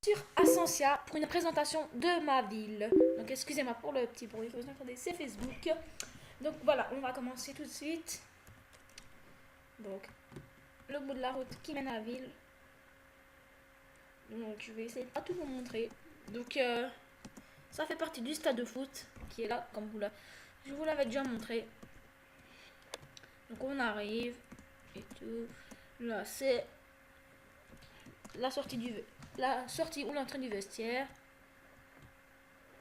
sur Ascensia pour une présentation de ma ville. Donc excusez-moi pour le petit bruit que vous entendez, c'est Facebook. Donc voilà, on va commencer tout de suite. Donc le bout de la route qui mène à la ville. Donc je vais essayer de pas tout vous montrer. Donc ça fait partie du stade de foot qui est là, comme je vous l'avais déjà montré. Donc on arrive et tout. Là c'est la sortie ou l'entrée du vestiaire.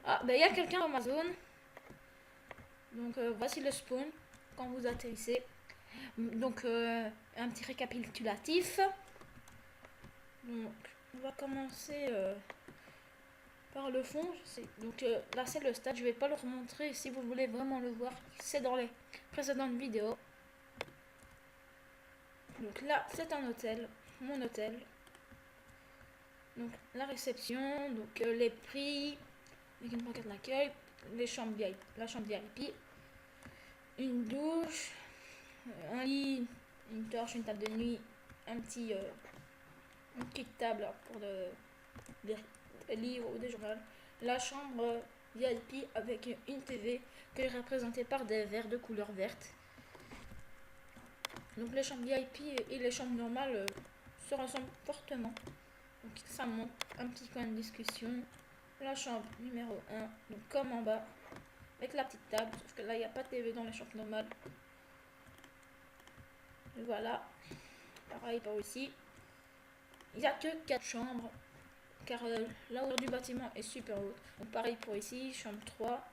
Ah ben il y a quelqu'un dans ma zone. Donc voici le spawn quand vous atterrissez. Donc un petit récapitulatif. Donc on va commencer par le fond. Donc là c'est le stade. Je vais pas le remontrer. Si vous voulez vraiment le voir, c'est dans les précédentes vidéos. Donc là c'est un hôtel, mon hôtel. Donc la réception, donc les prix, avec une pancarte d'accueil, les chambres VIP, la chambre VIP, une douche, un lit, une torche, une table de nuit, une petite table pour des livres ou des journaux. La chambre VIP avec une TV qui est représentée par des verres de couleur verte. Donc les chambres VIP et les chambres normales se ressemblent fortement. Donc ça montre un petit coin de discussion. La chambre numéro 1, donc comme en bas, avec la petite table, sauf que là il n'y a pas de TV dans les chambres normales. Et voilà, pareil par ici. Il n'y a que 4 chambres, car la hauteur du bâtiment est super haute. Donc pareil pour ici, chambre 3,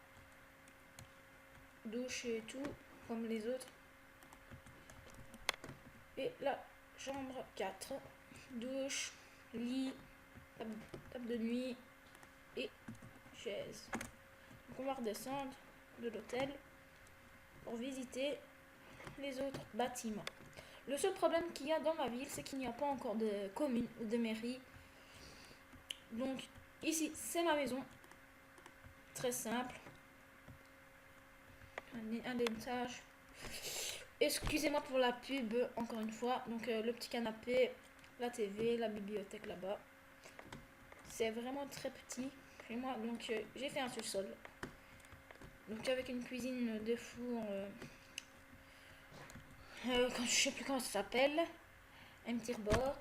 douche et tout, comme les autres. Et la chambre 4, douche, lit, table de nuit et chaise. Donc on va redescendre de l'hôtel pour visiter les autres bâtiments. Le seul problème qu'il y a dans ma ville, c'est qu'il n'y a pas encore de commune ou de mairie. Donc ici, c'est ma maison. Très simple. Un étage. Excusez-moi pour la pub, encore une fois. Donc le petit canapé, la TV, la bibliothèque là-bas. C'est vraiment très petit chez moi. Donc j'ai fait un sous-sol. Donc avec une cuisine de four. Je sais plus comment ça s'appelle. Un petit rebord.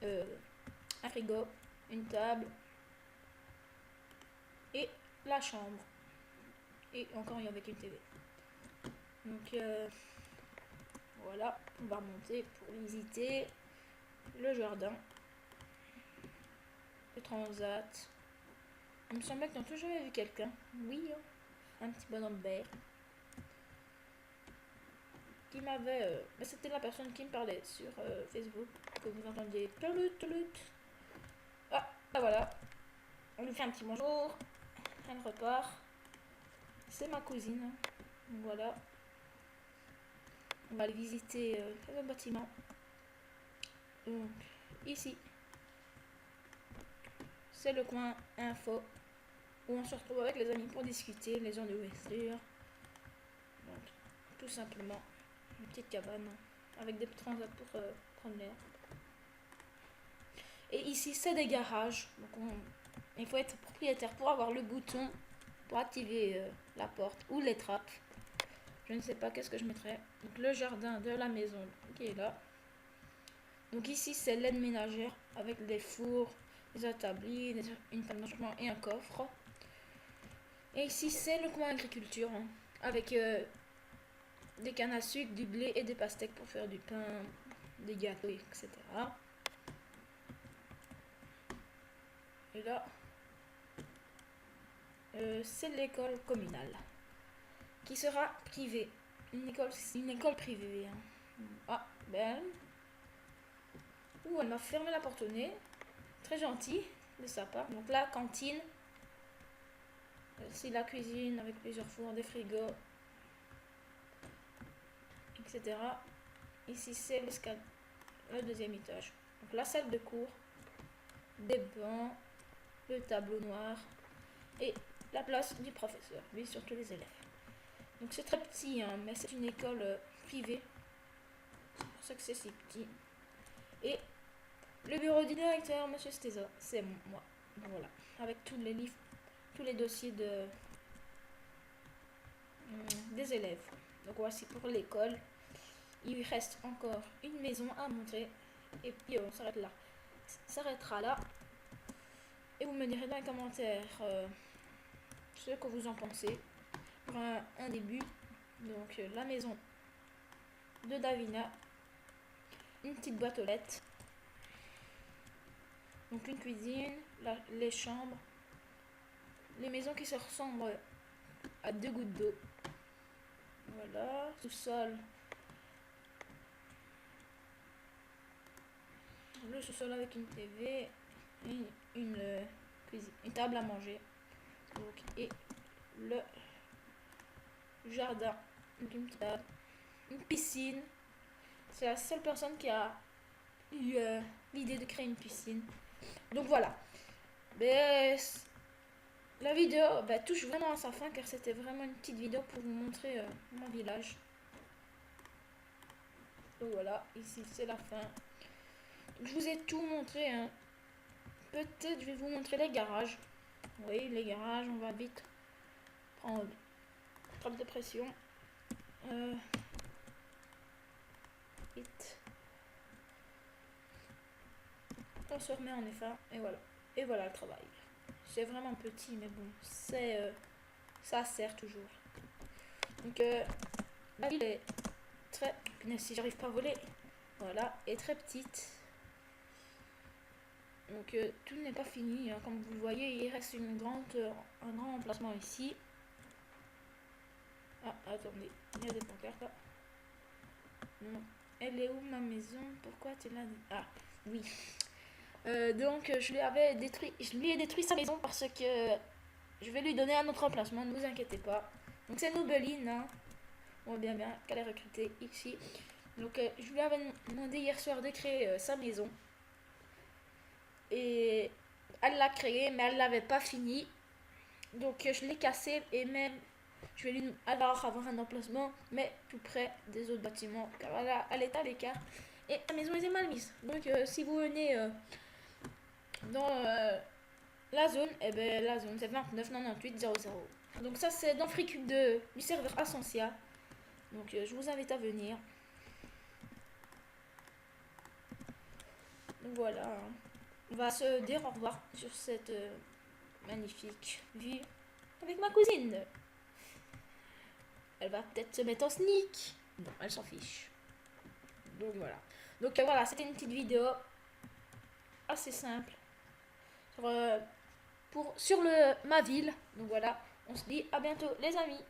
Un frigo. Une table. Et la chambre. Et encore avec une TV. Donc voilà, on va remonter pour visiter le jardin, le transat. Il me semblait que tantôt j'avais vu quelqu'un. Oui, hein, un petit bonhomme vert. Qui m'avait. C'était la personne qui me parlait sur Facebook. Que vous entendiez. Ah, voilà. On lui fait un petit bonjour. Elle repart. C'est ma cousine. Donc voilà. On va aller visiter le bâtiment. Donc, ici, c'est le coin info où on se retrouve avec les amis pour discuter, les gens de voiture. Donc, tout simplement, une petite cabane avec des transats pour prendre l'air. Et ici, c'est des garages. Donc, il faut être propriétaire pour avoir le bouton pour activer la porte ou les trappes. Je ne sais pas qu'est-ce que je mettrais. Donc, le jardin de la maison qui est là. Donc ici c'est l'aide ménagère avec des fours, des établis, une table d'arrangement et un coffre. Et ici c'est le coin agriculture hein, avec des cannes à sucre, du blé et des pastèques pour faire du pain, des gâteaux, etc. Et là c'est l'école communale qui sera privée. Une école privée. Hein. Ah ben. Ouh, elle m'a fermé la porte au nez. Très gentil de sa part. Donc la cantine. C'est la cuisine avec plusieurs fours, des frigos, etc. Ici c'est le deuxième étage. Donc la salle de cours, des bancs, le tableau noir et la place du professeur, lui surtout les élèves. Donc c'est très petit, hein, mais c'est une école privée. C'est pour ça que c'est si petit. Et Le bureau du directeur, monsieur Stéza, c'est moi. Voilà, avec tous les livres, tous les dossiers des élèves. Donc voici pour l'école. Il reste encore une maison à montrer. Et puis on s'arrêtera là. Et vous me direz dans les commentaires ce que vous en pensez. Pour un début. Donc la maison de Davina. Une petite boîte aux lettres. Donc une cuisine, les chambres. Les maisons qui se ressemblent à 2 gouttes d'eau. Voilà, sous-sol. Le sous-sol avec une TV, une table à manger. Donc, et le jardin, une table, une piscine. C'est la seule personne qui a eu l'idée de créer une piscine. Donc voilà. Mais la vidéo touche vraiment à sa fin car c'était vraiment une petite vidéo pour vous montrer mon village. Donc voilà, ici c'est la fin. Je vous ai tout montré. Hein. Peut-être je vais vous montrer les garages. Oui, les garages, on va vite prendre trappe de pression. Vite. On se remet en effet. Et voilà. Et voilà le travail. C'est vraiment petit, mais bon, ça sert toujours. Donc, la ville est très... Si j'arrive pas à voler, voilà, est très petite. Donc, tout n'est pas fini. Hein. Comme vous le voyez, il reste un grand emplacement ici. Ah, attendez, il y a des pancartes là. Non. Elle est où ma maison? Pourquoi tu l'as... Ah, oui. Donc je lui ai détruit sa maison parce que je vais lui donner un autre emplacement, ne vous inquiétez pas. Donc c'est Nobeline, hein. On voit bien qu'elle est recrutée ici. Donc je lui avais demandé hier soir de créer sa maison. Et elle l'a créée, mais elle l'avait pas fini. Donc je l'ai cassée et même je vais lui alors avoir un emplacement, mais tout près des autres bâtiments, car elle est à l'écart. Et la maison est mal mise. Donc si vous venez dans la zone, la zone c'est 299800. Donc ça c'est dans FreeCube du serveur Ascensia. Donc je vous invite à venir. Donc voilà. On va se dire au revoir sur cette magnifique vue avec ma cousine. Elle va peut-être se mettre en sneak. Non, elle s'en fiche. Donc voilà. Donc voilà, c'était une petite vidéo assez simple sur ma ville. Donc voilà, on se dit à bientôt les amis.